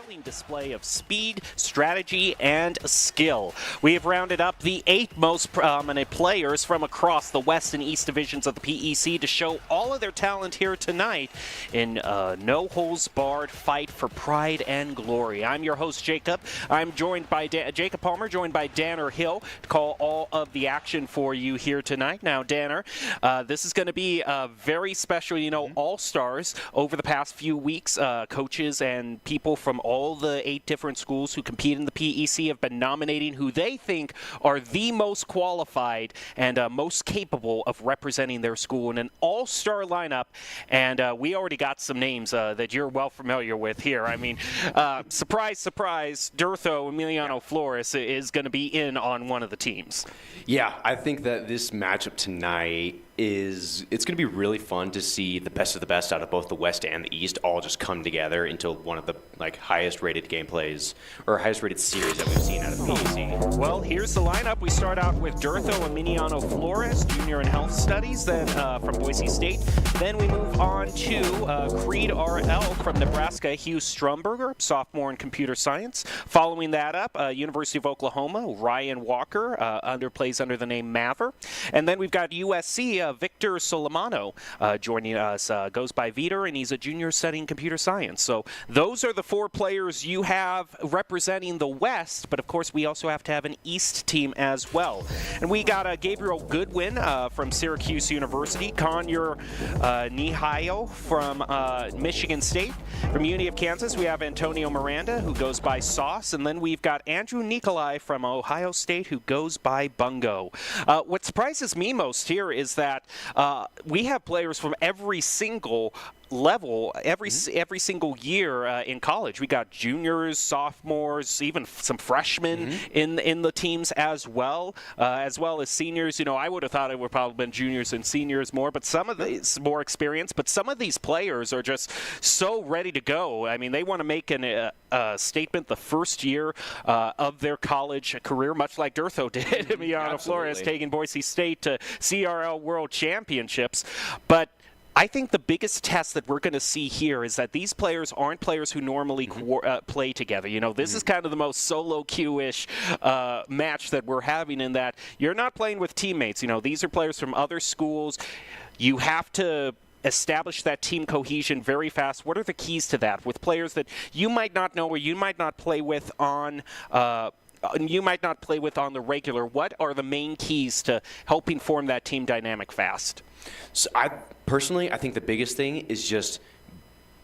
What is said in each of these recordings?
compelling display of speed, strategy, and skill. We have rounded up the 8 most prominent players from across the West and East divisions of the PEC to show all of their talent here tonight in a no-holds-barred fight for pride and glory. I'm your host, Jacob. I'm joined by Jacob Palmer, joined by Danner Hill to call all of the action for you here tonight. Now, Danner, this is going to be very special, all-stars over the past few weeks. Coaches and people from all the 8 different schools who compete in the PEC have been nominating who they think are the most qualified and most capable of representing their school in an all-star lineup. And we already got some names that you're well familiar with here. I mean, surprise, surprise, Durtho Emiliano Flores is going to be in on one of the teams. Yeah, I think that this matchup tonight it's going to be really fun to see the best of the best out of both the West and the East all just come together into one of the highest rated gameplays or highest rated series that we've seen out of the PEC. Well, here's the lineup. We start out with Durtho Emiliano Flores, junior in health studies, then from Boise State. Then we move on to Creed RL from Nebraska, Hugh Strumberger, sophomore in computer science. Following that up, University of Oklahoma, Ryan Walker, plays under the name Mather. And then we've got USC, Victor Solimano joining us, goes by Viter, and he's a junior studying computer science. So those are the 4 players you have representing the West, but of course we also have to have an East team as well. And we got Gabriel Goodwin from Syracuse University, Conyer Nihio from Michigan State. From Uni of Kansas, we have Antonio Miranda, who goes by Sauce, and then we've got Andrew Nikolai from Ohio State, who goes by Bungo. What surprises me most here is that we have players from every single level, every single year in college. We got juniors, sophomores, even some freshmen in the teams as well as seniors. I would have thought it would probably been juniors and seniors more, but some of these more experienced. But some of these players are just so ready to go. I mean, they want to make a statement the first year of their college career, much like Durtho did. Emiliano Flores taking Boise State to CRL World Championships, but I think the biggest test that we're going to see here is that these players aren't players who normally play together. This is kind of the most solo queue-ish match that we're having, in that you're not playing with teammates. These are players from other schools. You have to establish that team cohesion very fast. What are the keys to that with players that you might not know or you might not play with on the regular? What are the main keys to helping form that team dynamic fast? So I think the biggest thing is just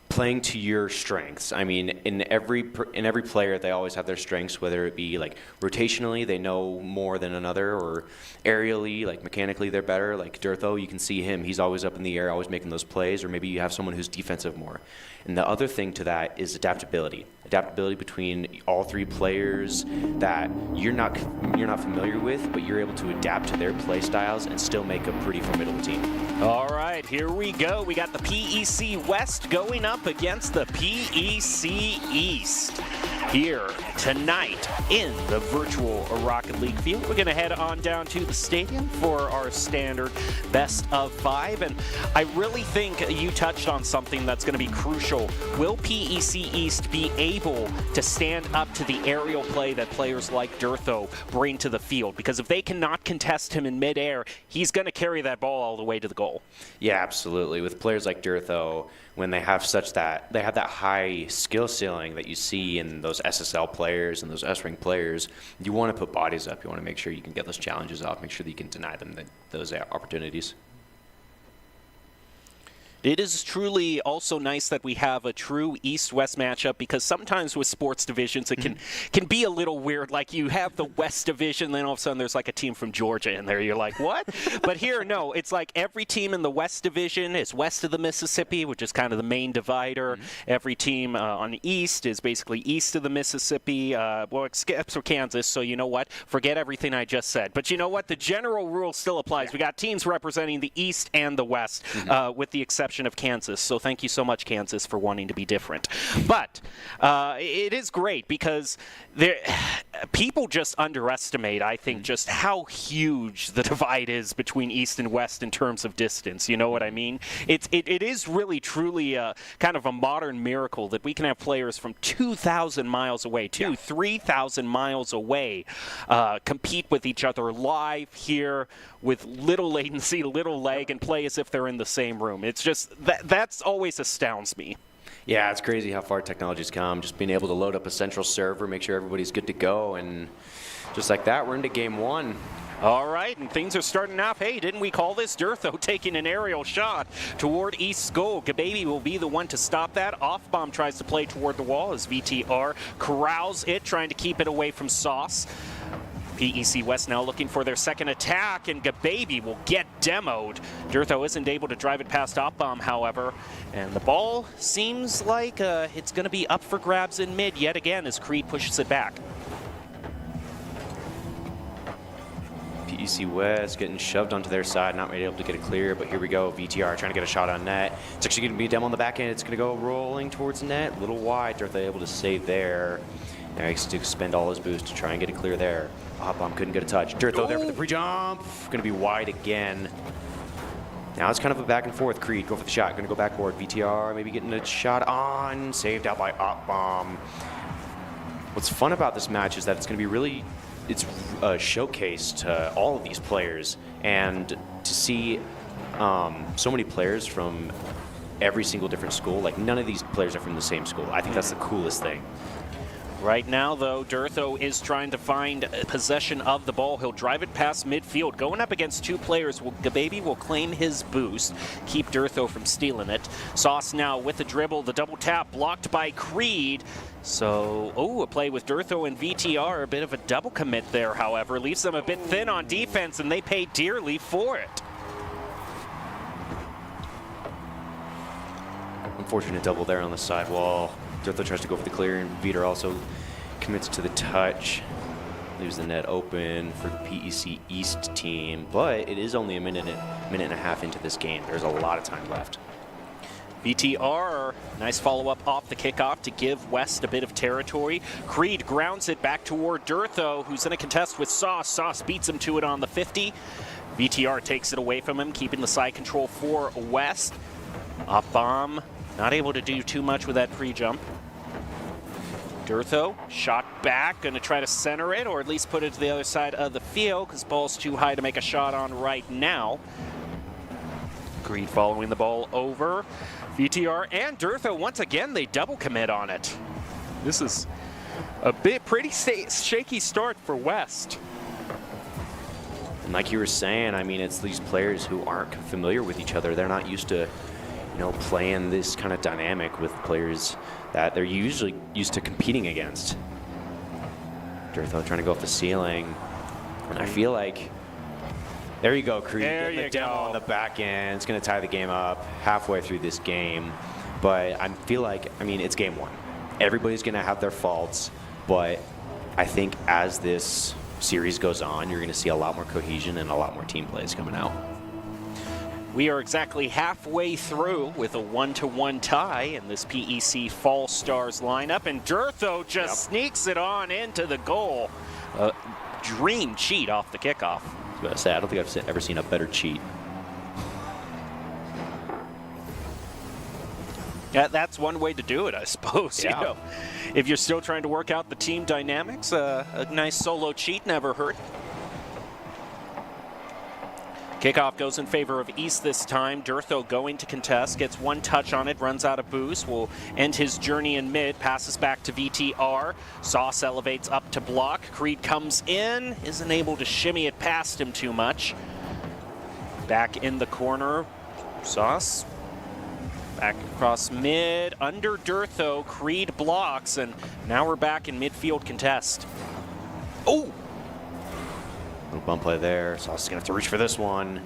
playing to your strengths. I mean, in every player, they always have their strengths, whether it be rotationally, they know more than another, or aerially, mechanically, they're better. Like Durtho, you can see him; he's always up in the air, always making those plays. Or maybe you have someone who's defensive more. And the other thing to that is adaptability. Adaptability between all 3 players that you're not familiar with, but you're able to adapt to their play styles and still make a pretty formidable team. All right, here we go. We got the PEC West going up against the PEC East here tonight in the virtual Rocket League field. We're going to head on down to the stadium for our standard best of 5. And I really think you touched on something that's going to be crucial. Will PEC East be able to stand up to the aerial play that players like Durtho bring to the field? Because if they cannot contest him in midair, he's going to carry that ball all the way to the goal. Yeah, absolutely. With players like Durtho, when they have that high skill ceiling that you see in those SSL players and those S-ring players, you want to put bodies up. You want to make sure you can get those challenges off, make sure that you can deny them those opportunities. It is truly also nice that we have a true East-West matchup, because sometimes with sports divisions it can be a little weird. Like you have the West Division, then all of a sudden there's a team from Georgia in there. You're like, what? But here, no. It's like every team in the West Division is west of the Mississippi, which is kind of the main divider. Every team on the East is basically east of the Mississippi, except for Kansas. So you know what? Forget everything I just said. But you know what? The general rule still applies. We got teams representing the East and the West, with the exception exception of Kansas. So thank you so much, Kansas, for wanting to be different. But it is great because people just underestimate, I think, just how huge the divide is between East and West in terms of distance. You know what I mean? It is really, truly kind of a modern miracle that we can have players from 2,000 miles away, 3,000 miles away, compete with each other live here with little latency, little lag, and play as if they're in the same room. It's just, that's always astounds me. Yeah, it's crazy how far technology's come. Just being able to load up a central server, make sure everybody's good to go, and just like that, we're into game one. All right, and things are starting off. Hey, didn't we call this? Durtho taking an aerial shot toward East's goal. Gababy will be the one to stop that. Off-bomb tries to play toward the wall as VTR corrals it, trying to keep it away from Sauce. PEC West now looking for their second attack, and Gababy will get demoed. Durtho isn't able to drive it past Off-bomb, however, and the ball seems like it's going to be up for grabs in mid yet again as Creed pushes it back. PEC West getting shoved onto their side, not really able to get it clear, but here we go. VTR trying to get a shot on net. It's actually going to be a demo on the back end. It's going to go rolling towards net, a little wide. Durtho able to save there. Now he has to spend all his boost to try and get it clear there. Off-bomb couldn't get a touch. Durtho there for the pre-jump. Going to be wide again. Now it's kind of a back and forth. Creed go for the shot. Going to go backward. VTR maybe getting a shot on. Saved out by Off-bomb. What's fun about this match is that it's going to be really, it's a showcase to all of these players, and to see so many players from every single different school. Like, none of these players are from the same school. I think that's the coolest thing. Right now, though, Durtho is trying to find possession of the ball. He'll drive it past midfield. Going up against two players, Gababy will claim his boost, keep Durtho from stealing it. Sauce now with the dribble, the double tap blocked by Creed. So, a play with Durtho and VTR, a bit of a double commit there, however. Leaves them a bit thin on defense, and they pay dearly for it. Unfortunate double there on the sidewall. Durtho tries to go for the clear, and Veter also commits to the touch. Leaves the net open for the PEC East team, but it is only a minute and a half into this game. There's a lot of time left. VTR, nice follow-up off the kickoff to give West a bit of territory. Creed grounds it back toward Durtho, who's in a contest with Sauce. Sauce beats him to it on the 50. VTR takes it away from him, keeping the side control for West. Off-bomb. Not able to do too much with that pre-jump. Durtho, shot back, going to try to center it, or at least put it to the other side of the field, because ball's too high to make a shot on right now. Creed following the ball over. VTR and Durtho, once again, they double commit on it. This is a pretty shaky start for West. And like you were saying, I mean, it's these players who aren't familiar with each other. They're not used to, playing this kind of dynamic with players that they're usually used to competing against. Durtho trying to go off the ceiling. And I feel like, there you go, Creed. There you demo go. On the back end. It's going to tie the game up halfway through this game. But I feel like, it's game one. Everybody's going to have their faults. But I think as this series goes on, you're going to see a lot more cohesion and a lot more team plays coming out. We are exactly halfway through with a 1-1 tie in this PEC Fall Stars lineup, and Durtho just sneaks it on into the goal. Dream cheat off the kickoff. I was about to say, I don't think I've ever seen a better cheat. Yeah, that's one way to do it, I suppose. Yeah. If you're still trying to work out the team dynamics, a nice solo cheat never hurt. Kickoff goes in favor of East this time. Durtho going to contest, gets one touch on it, runs out of boost, will end his journey in mid, passes back to VTR. Sauce elevates up to block. Creed comes in, isn't able to shimmy it past him too much. Back in the corner, Sauce. Back across mid, under Durtho, Creed blocks, and now we're back in midfield contest. Oh! Little bump play there. Sauce is going to have to reach for this one.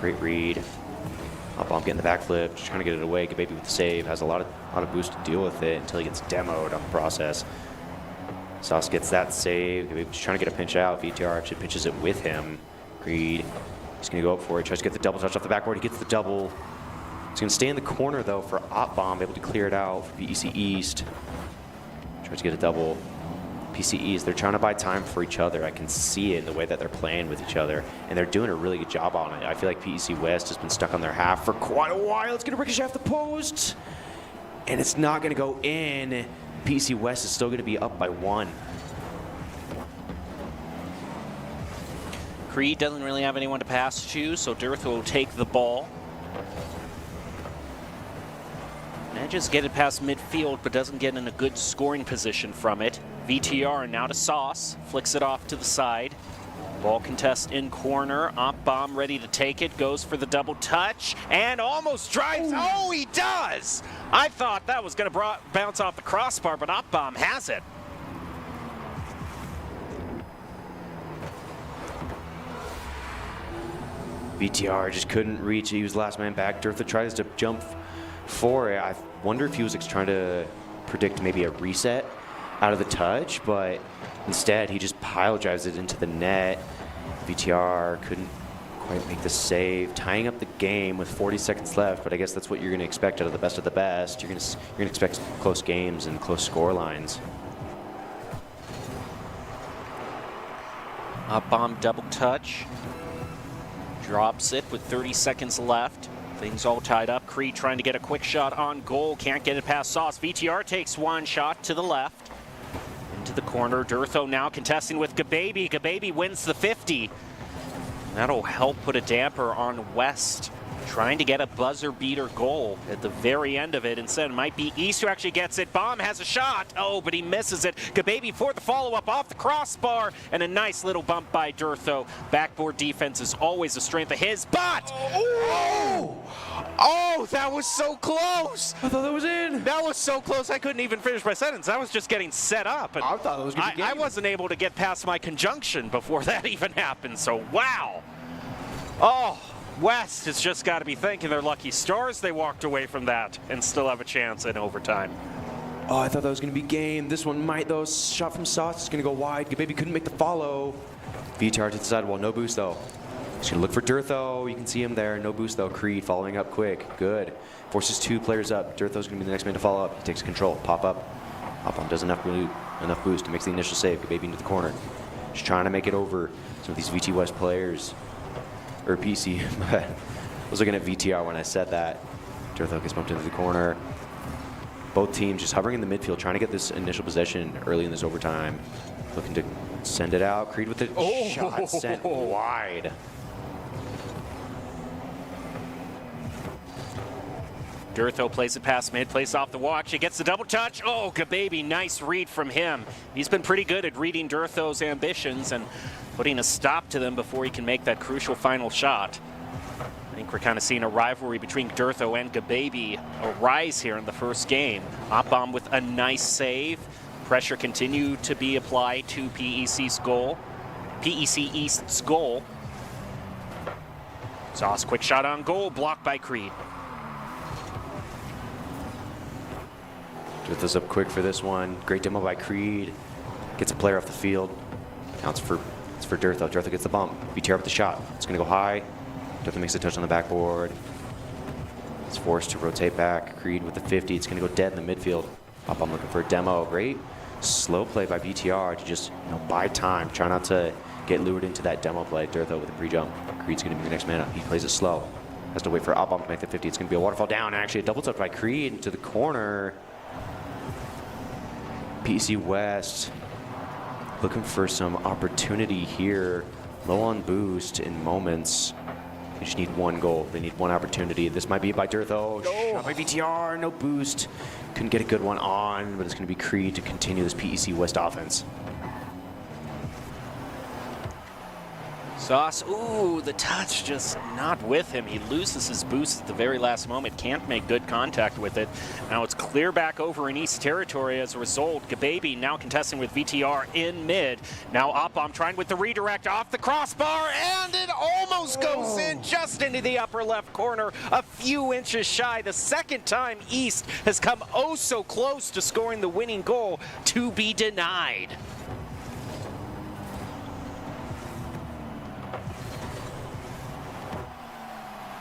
Great read. Off-bomb getting the backflip, just trying to get it away. Gababy with the save. Has a lot of boost to deal with it until he gets demoed on the process. Sauce gets that save. Gababy just trying to get a pinch out. VTR actually pitches it with him. Creed, he's going to go up for it. Tries to get the double touch off the backboard. He gets the double. It's going to stay in the corner, though, for Bomb, able to clear it out for PEC East. Tries to get a double. PEC East, they're trying to buy time for each other. I can see it in the way that they're playing with each other, and they're doing a really good job on it. I feel like PEC West has been stuck on their half for quite a while. It's going to ricochet off the post, and it's not going to go in. PEC West is still going to be up by 1. Creed doesn't really have anyone to pass to, so Dearth will take the ball. Manages to get it past midfield, but doesn't get in a good scoring position from it. VTR now to Sauce, flicks it off to the side. Ball contest in corner. Bomb ready to take it, goes for the double touch, and almost drives. Ooh. Oh, he does! I thought that was going to bounce off the crossbar, but Bomb has it. VTR just couldn't reach. He was last man back. Dearth tries to jump for it. I wonder if he was trying to predict maybe a reset out of the touch, but instead he just pile drives it into the net. VTR couldn't quite make the save, tying up the game with 40 seconds left, but I guess that's what you're going to expect out of the best. You're going to expect close games and close score lines. Bomb double touch. Drops it with 30 seconds left. Things all tied up. Creed trying to get a quick shot on goal. Can't get it past Sauce. VTR takes one shot to the left. Into the corner. Dearth now contesting with Gababy. Gababy wins the 50. That'll help put a damper on West. Trying to get a buzzer beater goal at the very end of it. Instead, it might be East who actually gets it. Bomb has a shot. Oh, but he misses it. Gababy for the follow-up off the crossbar. And a nice little bump by Dearth. Backboard defense is always a strength of his, but... Oh, that was so close. I thought that was in. That was so close I couldn't even finish my sentence. I was just getting set up. And I thought it was going to be I wasn't able to get past my conjunction before that even happened, so wow. Oh, West has just got to be thanking their lucky stars they walked away from that and still have a chance in overtime. Oh, I thought that was going to be game. This one might, though. Shot from Sauce is going to go wide. Gababy couldn't make the follow. VTR to the sidewall. No boost, though. He's going to look for Dearth. You can see him there. No boost, though. Creed following up quick. Good. Forces 2 players up. Dearth is going to be the next man to follow up. He takes control. Pop up. Hop-on does enough boost. Makes the initial save. Gababy into the corner. Just trying to make it over some of these VT West players. Or PC, but I was looking at VTR when I said that. Dearth gets bumped into the corner. Both teams just hovering in the midfield, trying to get this initial possession early in this overtime. Looking to send it out. Creed with the shot sent wide. Dearth plays it past mid, plays off the walk. She gets the double touch. Oh, Gababy, nice read from him. He's been pretty good at reading Dearth's ambitions and putting a stop to them before he can make that crucial final shot. I think we're kind of seeing a rivalry between Dearth and Gababy arise here in the first game. Bomb with a nice save. Pressure continue to be applied to PEC East's goal. Sauce, quick shot on goal, blocked by Creed. Dearth up quick for this one. Great demo by Creed. Gets a player off the field. Counts for Dearth. Dearth gets the bump. VTR with the shot. It's going to go high. Dearth makes a touch on the backboard. It's forced to rotate back. Creed with the 50. It's going to go dead in the midfield. I'm looking for a demo. Great slow play by VTR to just buy time. Try not to get lured into that demo play. Dearth with a pre-jump. Creed's going to be the next man up. He plays it slow. Has to wait for Bomb to make the 50. It's going to be a waterfall down. And actually a double touch by Creed into the corner. PEC West looking for some opportunity here. Low on boost in moments. They just need one goal. They need one opportunity. This might be by Dearth. Shot by VTR. No boost. Couldn't get a good one on, but it's going to be Creed to continue this PEC West offense. Sauce, ooh, the touch just not with him. He loses his boost at the very last moment, can't make good contact with it. Now it's clear back over in East territory as a result. Gababy now contesting with VTR in mid. Now Bomb trying with the redirect off the crossbar, and it almost goes in just into the upper left corner, a few inches shy. The second time East has come oh so close to scoring the winning goal, to be denied.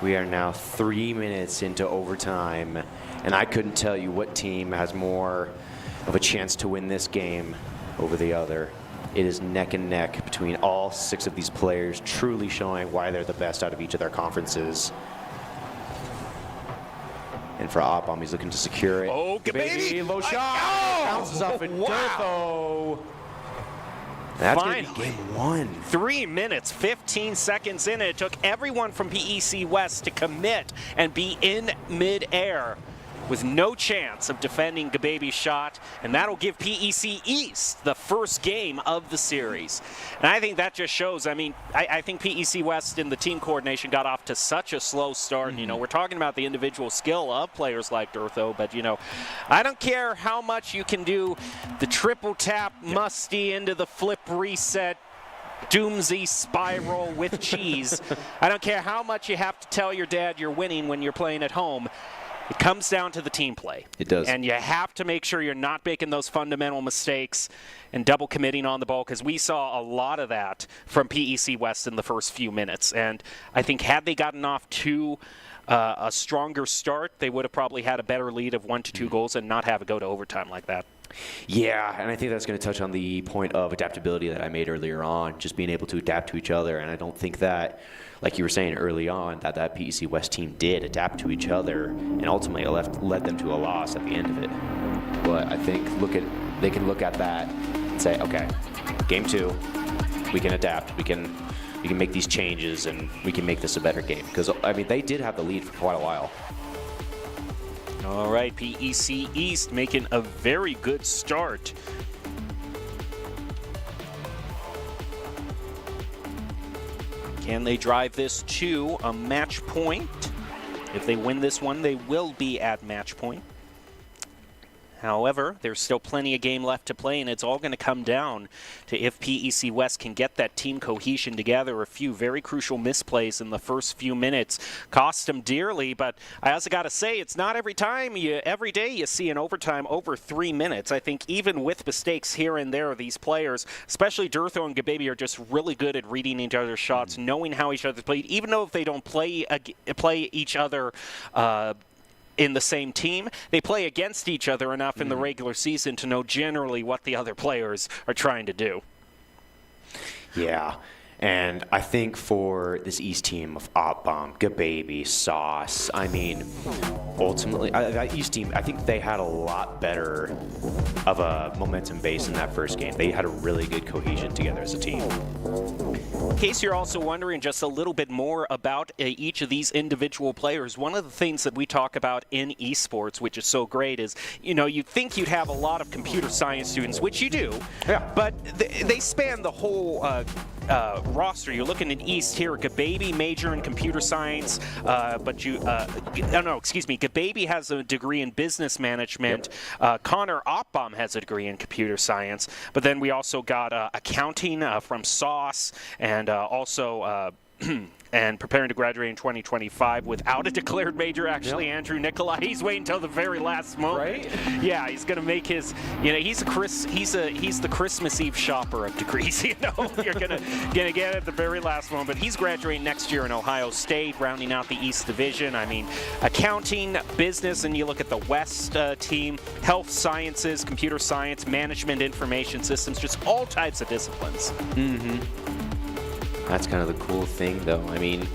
We are now 3 minutes into overtime, and I couldn't tell you what team has more of a chance to win this game over the other. It is neck and neck between all 6 of these players, truly showing why they're the best out of each of their conferences. And for Oppom, he's looking to secure it. Oh, baby! Low shot! Bounces off at Durtho. That's going to be game 1. 3 minutes, 15 seconds in. It took everyone from PEC West to commit and be in midair with no chance of defending Gababy's shot, and that'll give PEC East the first game of the series. And I think that just shows, I mean, I think PEC West in the team coordination got off to such a slow start. Mm-hmm. You know, we're talking about the individual skill of players like Durtho, but, you know, I don't care how much you can do the triple tap musty into the flip reset doomsy spiral with cheese. I don't care how much you have to tell your dad you're winning when you're playing at home. It comes down to the team play. It does. And you have to make sure you're not making those fundamental mistakes and double committing on the ball, because we saw a lot of that from PEC West in the first few minutes. And I think had they gotten off to a stronger start, they would have probably had a better lead of 1 to 2 goals and not have it go to overtime like that. Yeah, and I think that's going to touch on the point of adaptability that I made earlier on, just being able to adapt to each other. And I don't think that, like you were saying early on, that PEC West team did adapt to each other, and ultimately led them to a loss at the end of it. But I think they can look at that and say, okay, game 2, we can adapt, we can make these changes, and we can make this a better game. Because I mean, they did have the lead for quite a while. All right, PEC East making a very good start. Can they drive this to a match point? If they win this one, they will be at match point. However, there's still plenty of game left to play, and it's all going to come down to if PEC West can get that team cohesion together. A few very crucial misplays in the first few minutes cost them dearly, but I also got to say, it's not every day you see an overtime over 3 minutes. I think even with mistakes here and there, these players, especially Durtho and Gababy, are just really good at reading each other's shots, knowing how each other played, even though if they don't play each other in the same team, they play against each other enough in the regular season to know generally what the other players are trying to do. Yeah, and I think for this East team of Oppom, Gababy, Sauce, I mean, ultimately, that East team, I think they had a lot better of a momentum base in that first game. They had a really good cohesion together as a team. In case you're also wondering just a little bit more about each of these individual players, one of the things that we talk about in esports, which is so great, is, you know, you'd think you'd have a lot of computer science students, which you do, but they span the whole roster. You're looking at East here. Gababy major in computer science, Gababy has a degree in business management. Connor Oppom has a degree in computer science, but then we also got accounting from Sauce, and also and preparing to graduate in 2025 without a declared major, actually. Andrew Nikolai, he's waiting until the very last moment. Right? Yeah, he's going to make his, you know, he's the Christmas Eve shopper of degrees, you know. You're going to get it at the very last moment. But he's graduating next year in Ohio State, rounding out the East Division. I mean, accounting, business, and you look at the West team, health sciences, computer science, management, information systems, just all types of disciplines. Mm-hmm. That's kind of the cool thing, though. I mean,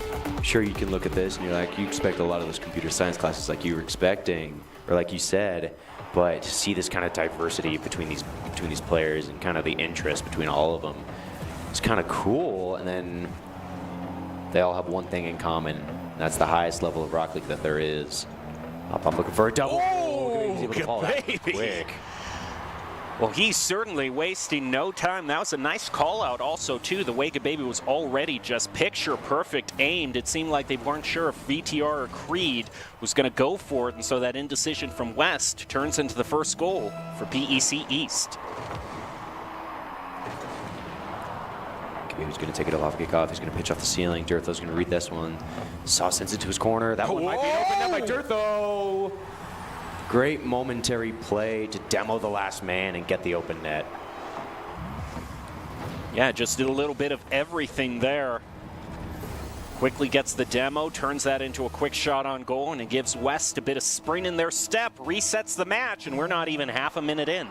sure, you can look at this and you're like, you expect a lot of those computer science classes like you were expecting, or like you said, but to see this kind of diversity between these players and kind of the interest between all of them, it's kind of cool. And then they all have one thing in common, and that's the highest level of Rock League that there is. I'm looking for a double. Oh, he's able to fall that quick. Well, he's certainly wasting no time. That was a nice call out also, too. The way Gababy was already just picture perfect aimed. It seemed like they weren't sure if VTR or Creed was going to go for it, and so that indecision from West turns into the first goal for PEC East. Gababy's going to take it off kickoff. He's going to pitch off the ceiling. Durtho's going to read this one. Saw sends it to his corner. That one might be an open net by Durtho. Great momentary play to demo the last man and get the open net. Yeah, just did a little bit of everything there. Quickly gets the demo, turns that into a quick shot on goal, and it gives West a bit of spring in their step, resets the match, and we're not even half a minute in.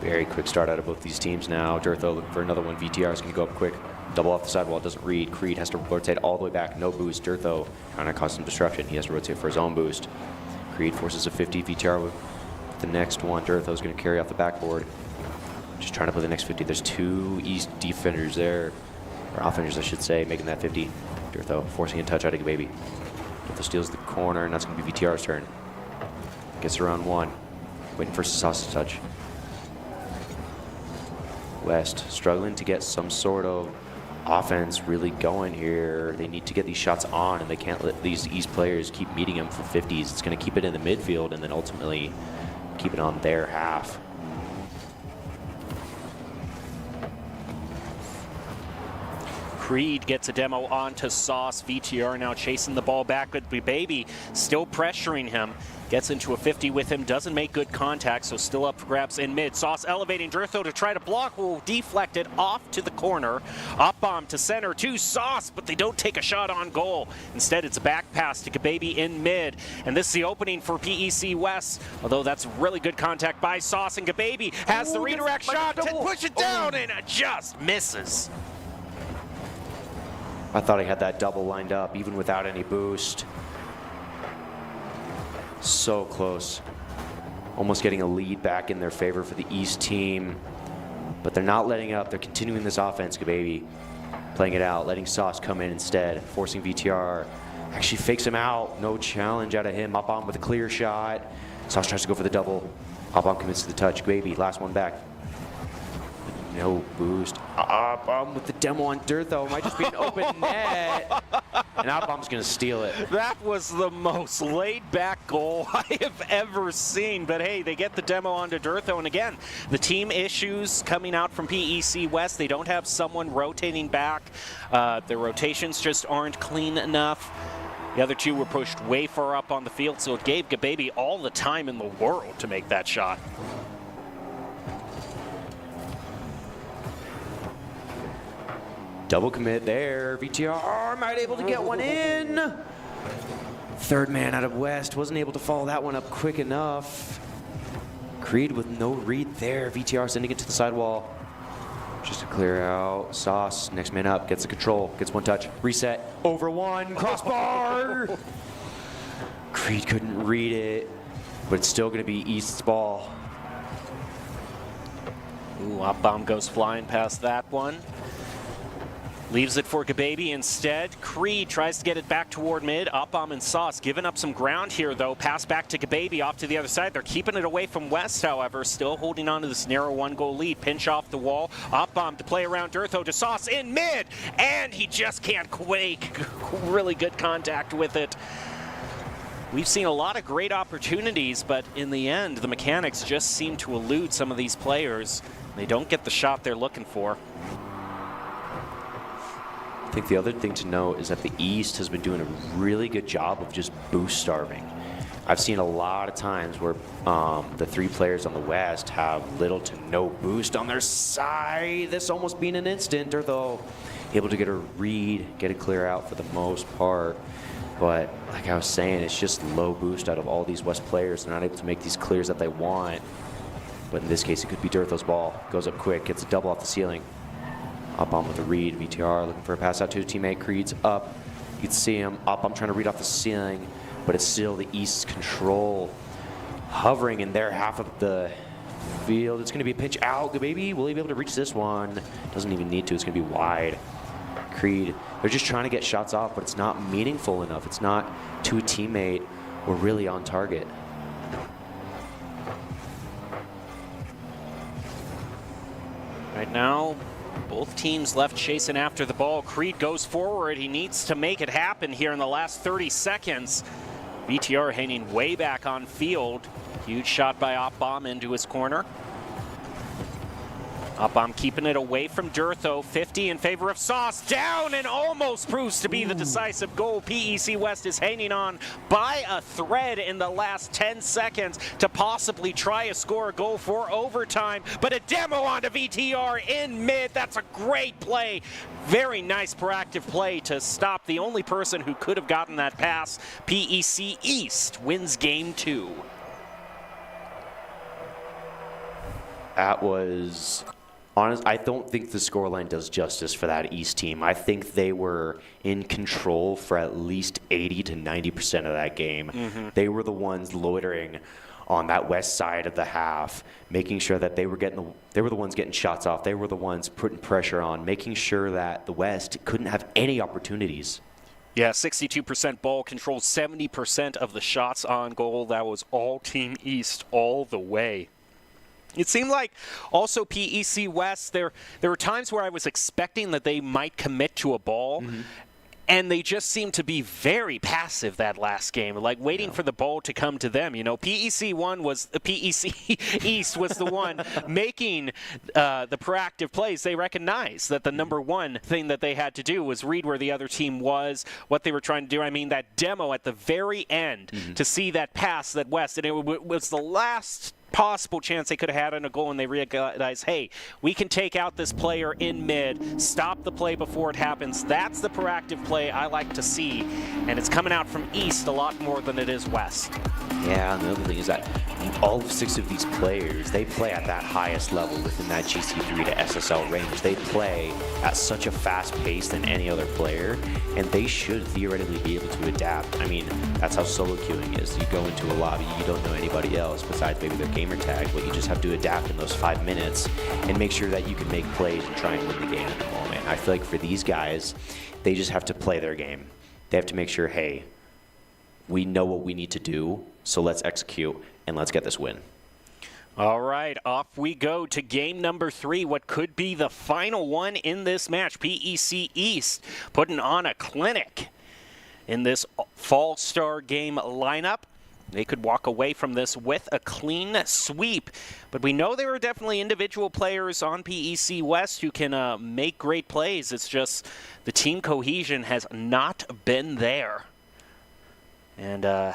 Very quick start out of both these teams now. Durtho looking for another one. VTR is going to go up quick. Double off the sidewall, doesn't read. Creed has to rotate all the way back, no boost. Durtho trying to cause some disruption. He has to rotate for his own boost. Creed forces a 50. VTR with the next one. Durtho's going to carry off the backboard. Just trying to play the next 50. There's two East defenders there, or offenders I should say, making that 50. Durtho forcing a touch out of Baby. Durtho steals the corner, and that's going to be VTR's turn. Gets around one. Waiting for Sasas to touch. West struggling to get some sort of offense really going here. They need to get these shots on, and they can't let these East players keep meeting them for 50s. It's going to keep it in the midfield and then ultimately keep it on their half. Creed gets a demo onto Sauce. VTR now chasing the ball back, but Baby still pressuring him. Gets into a 50 with him, doesn't make good contact, so still up for grabs in mid. Sauce elevating Durtho to try to block, will deflect it off to the corner. Up bomb to center to Sauce, but they don't take a shot on goal. Instead, it's a back pass to Baby in mid. And this is the opening for PEC West, although that's really good contact by Sauce, and Baby has the redirect shot to push it down, and it just misses. I thought he had that double lined up, even without any boost. So close. Almost getting a lead back in their favor for the East team. But they're not letting up. They're continuing this offense, Baby. Playing it out, letting Sauce come in instead. Forcing VTR. Actually fakes him out. No challenge out of him. Up on with a clear shot. Sauce tries to go for the double. Up on commits to the touch. Baby, last one back. No boost. With the demo on Durtho. Might just be an open net. And Outbomb's going to steal it. That was the most laid-back goal I have ever seen. But hey, they get the demo onto Durtho. And again, the team issues coming out from PEC West. They don't have someone rotating back. Their rotations just aren't clean enough. The other two were pushed way far up on the field, so it gave Baby all the time in the world to make that shot. Double commit there. VTR might able to get one in. Third man out of West. Wasn't able to follow that one up quick enough. Creed with no read there. VTR sending it to the sidewall. Just to clear out. Sauce, next man up, gets the control, gets one touch. Reset, over one, crossbar! Creed couldn't read it, but it's still going to be East's ball. Ooh, up bomb goes flying past that one. Leaves it for Baby instead. Creed tries to get it back toward mid. Up-bomb and Sauce giving up some ground here, though. Pass back to Baby off to the other side. They're keeping it away from West, however. Still holding on to this narrow one-goal lead. Pinch off the wall. Up-bomb to play around Durtho to Sauce in mid. And he just can't quake. Really good contact with it. We've seen a lot of great opportunities, but in the end, the mechanics just seem to elude some of these players. They don't get the shot they're looking for. I think the other thing to note is that the East has been doing a really good job of just boost starving. I've seen a lot of times where the three players on the West have little to no boost on their side. This almost being an instant, though able to get a read, get it clear out for the most part. But like I was saying, it's just low boost out of all these West players. They're not able to make these clears that they want. But in this case, it could be Durtho's ball. Goes up quick, gets a double off the ceiling. Up on with a read. VTR looking for a pass out to his teammate. Creed's up. You can see him up. I'm trying to read off the ceiling, but it's still the East's control. Hovering in their half of the field. It's going to be a pitch out. Baby, will he be able to reach this one? Doesn't even need to. It's going to be wide. Creed, they're just trying to get shots off, but it's not meaningful enough. It's not to a teammate or really on target. Right now, both teams left chasing after the ball. Creed goes forward. He needs to make it happen here in the last 30 seconds. VTR hanging way back on field. Huge shot by Op-Bomb into his corner. Up, keeping it away from Durtho. 50 in favor of Sauce. Down and almost proves to be the decisive goal. PEC West is hanging on by a thread in the last 10 seconds to possibly try to score a goal for overtime. But a demo onto VTR in mid. That's a great play. Very nice proactive play to stop the only person who could have gotten that pass. PEC East wins game 2. That was honest. I don't think the scoreline does justice for that East team. I think they were in control for at least 80 to 90% of that game. They were the ones loitering on that west side of the half, making sure that they were the ones getting shots off. They were the ones putting pressure on, making sure that the West couldn't have any opportunities. Yeah, 62% ball control, 70% of the shots on goal. That was all Team East all the way. It seemed like also PEC West, there were times where I was expecting that they might commit to a ball, and they just seemed to be very passive that last game, like waiting for the ball to come to them. You know, PEC East was the one making the proactive plays. They recognized that the number one thing that they had to do was read where the other team was, what they were trying to do. I mean, that demo at the very end to see that pass that West, and it was the last possible chance they could have had on a goal, and they realized, hey, we can take out this player in mid, stop the play before it happens. That's the proactive play I like to see, and it's coming out from East a lot more than it is West. Yeah, and the other thing is that all 6 of these players, they play at that highest level within that GC3 to SSL range. They play at such a fast pace than any other player, and they should theoretically be able to adapt. I mean, that's how solo queuing is. You go into a lobby, you don't know anybody else besides maybe their gamer tag, but you just have to adapt in those 5 minutes and make sure that you can make plays and try and win the game at the moment. I feel like for these guys, they just have to play their game. They have to make sure, hey, we know what we need to do, so let's execute and let's get this win. All right, off we go to game number 3, what could be the final one in this match. PEC East putting on a clinic in this Fall Star game lineup. They could walk away from this with a clean sweep. But we know there are definitely individual players on PEC West who can make great plays. It's just the team cohesion has not been there. And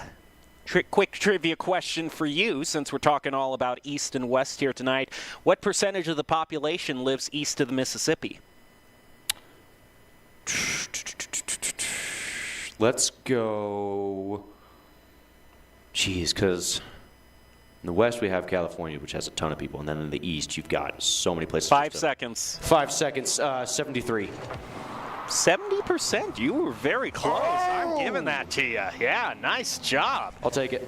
quick trivia question for you, since we're talking all about East and West here tonight. What percentage of the population lives east of the Mississippi? Let's go... Jeez, because in the West we have California, which has a ton of people, and then in the East you've got so many places. 5 seconds. 5 seconds, 73. 70%? You were very close. I'm giving that to you. Yeah, nice job. I'll take it.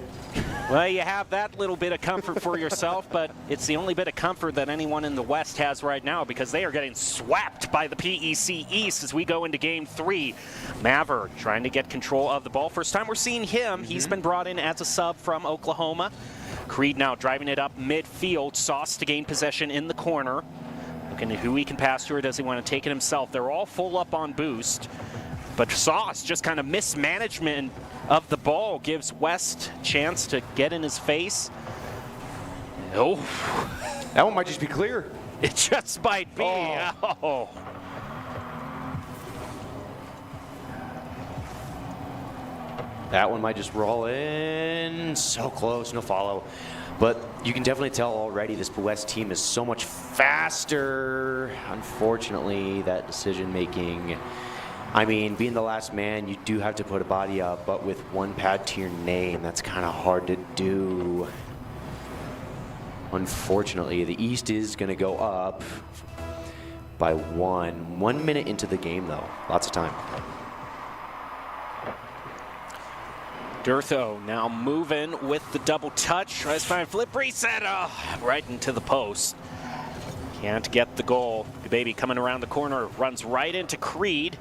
Well, you have that little bit of comfort for yourself, but it's the only bit of comfort that anyone in the West has right now, because they are getting swept by the PEC East as we go into game 3. Maver trying to get control of the ball. First time we're seeing him. He's been brought in as a sub from Oklahoma. Creed now driving it up midfield. Sauce to gain possession in the corner. Looking at who he can pass to, or does he want to take it himself? They're all full up on boost. But Sauce, just kind of mismanagement of the ball, gives West a chance to get in his face. Oh. That one might just be clear. It just might be. Oh. That one might just roll in. So close, no follow. But you can definitely tell already this West team is so much faster. Unfortunately, that decision making, I mean, being the last man, you do have to put a body up, but with one pad to your name, that's kind of hard to do. Unfortunately, the East is going to go up by 1. 1 minute into the game, though. Lots of time. Durtho now moving with the double touch. Tries to find flip reset. Right into the post. Can't get the goal. Baby coming around the corner. Runs right into Creed.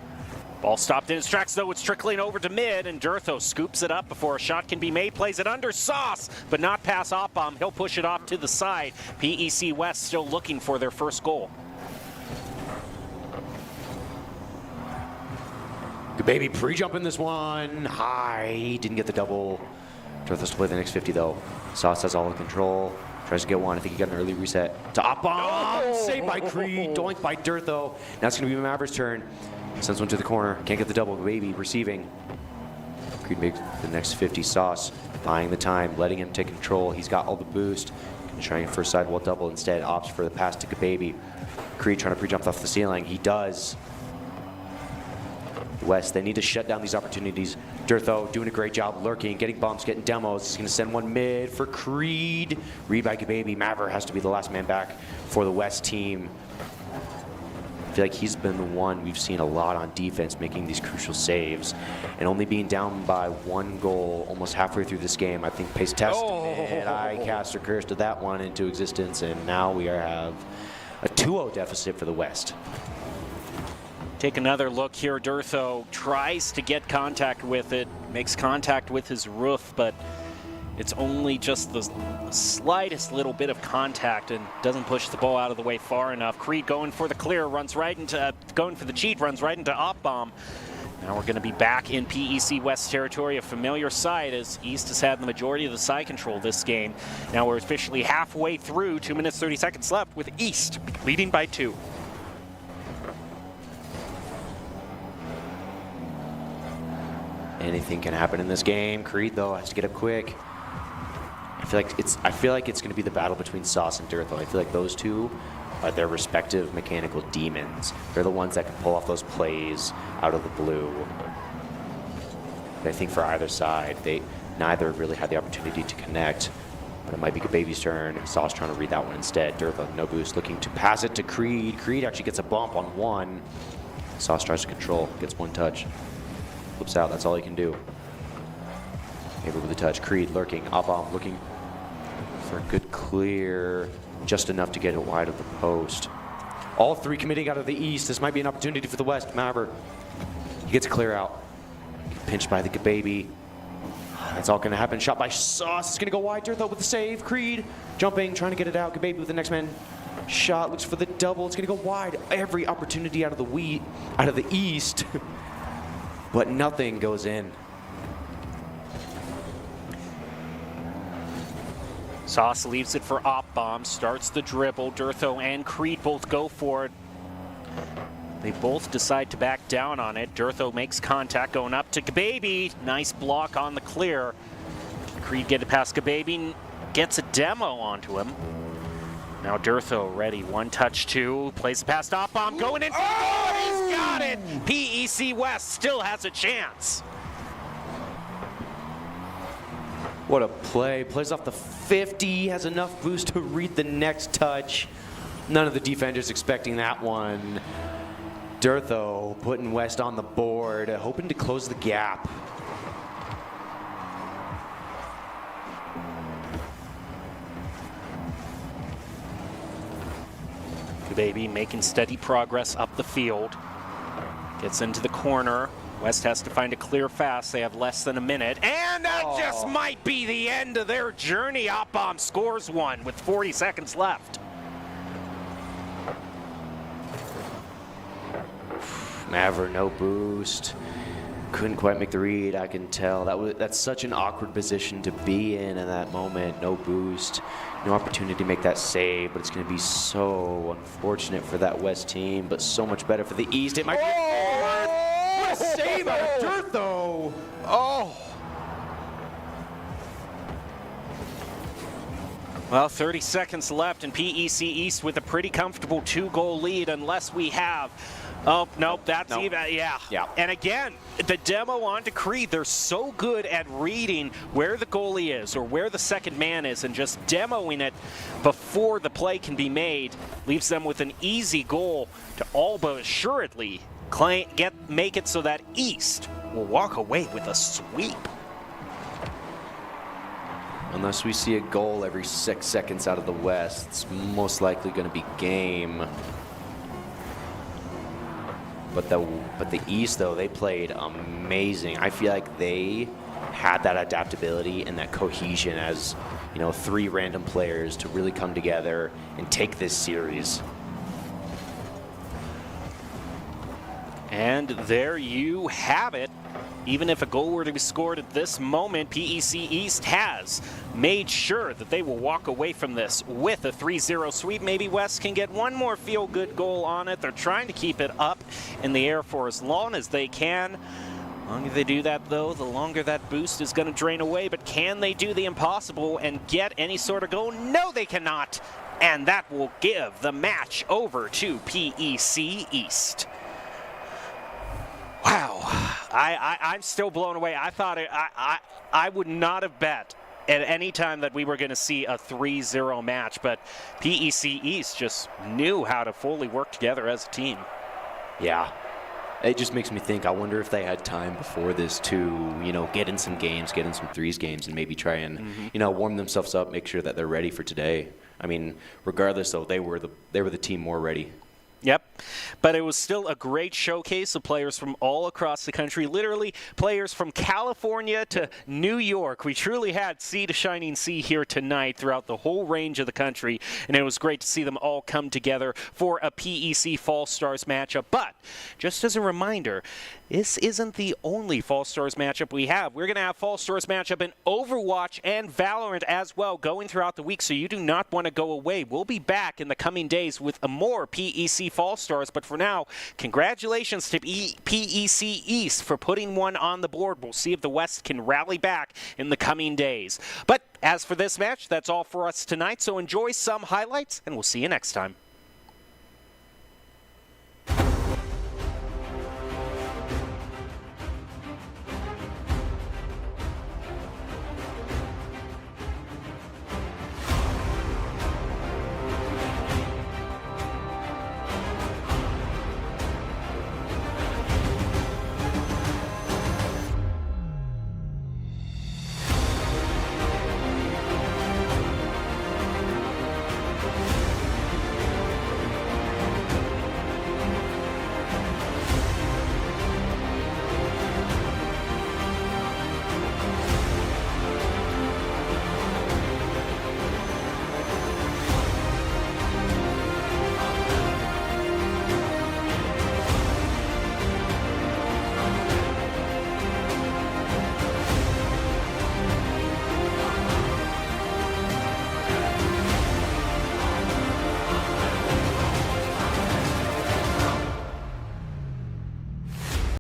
Ball stopped in his tracks, though. It's trickling over to mid, and Durtho scoops it up before a shot can be made. Plays it under Sauce, but not past Oppom. He'll push it off to the side. PEC West still looking for their first goal. Good baby pre-jump in this one. High. Didn't get the double. Durtho's to play the next 50, though. Sauce has all the control. Tries to get one. I think he got an early reset to up bomb. Saved by Creed. Doink by Durtho. Now it's going to be Maverick's turn. Sends one to the corner. Can't get the double. Baby receiving. Creed makes the next 50. Sauce buying the time, letting him take control. He's got all the boost. Trying for a sidewall double. Instead opts for the pass to Baby. Creed trying to pre-jump off the ceiling. He does. West, they need to shut down these opportunities. Durtho doing a great job lurking, getting bumps, getting demos. He's going to send one mid for Creed. Read by Baby. Maverick has to be the last man back for the West team. I feel like he's been the one we've seen a lot on defense making these crucial saves. And only being down by 1 goal almost halfway through this game, I think pays testament. I cast a curse to that one into existence, and now we have a 2-0 deficit for the West. Take another look here. Durtho tries to get contact with it, makes contact with his roof, but it's only just the slightest little bit of contact and doesn't push the ball out of the way far enough. Creed going for the clear, runs right into, going for the cheat, runs right into op bomb. Now we're going to be back in PEC West territory, a familiar side as East has had the majority of the side control this game. Now we're officially halfway through, 2 minutes 30 seconds left with East leading by 2. Anything can happen in this game. Creed though has to get up quick. I feel like it's going to be the battle between Sauce and Durtho. I feel like those two are their respective mechanical demons. They're the ones that can pull off those plays out of the blue. But I think for either side, neither really had the opportunity to connect. But it might be Baby's turn. Sauce trying to read that one instead. Durtho, no boost, looking to pass it to Creed. Creed actually gets a bump on one. Sauce tries to control, gets 1 touch. Flips out, that's all he can do. Maybe with a touch. Creed lurking, up bomb, looking for a good clear, just enough to get it wide of the post. All 3 committing out of the East. This might be an opportunity for the West. Maverick, he gets a clear out. Pinched by the Baby. That's all going to happen. Shot by Sauce. It's going to go wide. Durtho with the save. Creed jumping, trying to get it out. Baby with the next man. Shot looks for the double. It's going to go wide. Every opportunity out of the East. But nothing goes in. Sauce leaves it for op bomb, starts the dribble. Durtho and Creed both go for it. They both decide to back down on it. Durtho makes contact going up to Baby. Nice block on the clear. Creed get it past Baby, gets a demo onto him. Now Durtho ready, 1 touch, 2, plays the pass, op bomb, going in for the goal, he's got it! PEC West still has a chance. What a play, plays off the 50, has enough boost to read the next touch. None of the defenders expecting that one. Durtho putting West on the board, hoping to close the gap. Baby making steady progress up the field. Gets into the corner. West has to find a clear fast. They have less than a minute. And that just might be the end of their journey. Op bomb scores 1 with 40 seconds left. Maverick, no boost. Couldn't quite make the read, I can tell. That's such an awkward position to be in that moment. No boost, no opportunity to make that save, but it's going to be so unfortunate for that West team, but so much better for the East. It might be what a save out of Durtho! Oh! Well, 30 seconds left, and PEC East with a pretty comfortable 2-goal lead, unless we have. Oh, nope, that's even, yeah. And again, the demo onto Creed, they're so good at reading where the goalie is or where the second man is and just demoing it before the play can be made, leaves them with an easy goal to all but assuredly make it so that East will walk away with a sweep. Unless we see a goal every 6 seconds out of the West, it's most likely going to be game. But the East, though, they played amazing. I feel like they had that adaptability and that cohesion as, 3 random players to really come together and take this series. And there you have it. even if a goal were to be scored at this moment, PEC East has made sure that they will walk away from this with a 3-0 sweep. Maybe West can get one more feel-good goal on it. They're trying to keep it up in the air for as long as they can. The longer they do that, though, the longer that boost is going to drain away. But can they do the impossible and get any sort of goal? No, they cannot. And that will give the match over to PEC East. Wow, I'm still blown away. I thought I would not have bet at any time that we were going to see a 3-0 match, but PEC East just knew how to fully work together as a team. Yeah. It just makes me think, I wonder if they had time before this to, get in some games, get in some threes games, and maybe try and, warm themselves up, make sure that they're ready for today. I mean, regardless, though, they were the team more ready. Yep, but it was still a great showcase of players from all across the country, literally players from California to New York. We truly had sea to shining sea here tonight throughout the whole range of the country, and it was great to see them all come together for a PEC Fall Stars matchup. But just as a reminder, this isn't the only Fall Stars matchup we have. We're going to have Fall Stars matchup in Overwatch and Valorant as well going throughout the week, so you do not want to go away. We'll be back in the coming days with a more PEC Fall Stars, but for now, congratulations to PEC East for putting one on the board. We'll see if the West can rally back in the coming days. But as for this match, that's all for us tonight, so enjoy some highlights, and we'll see you next time.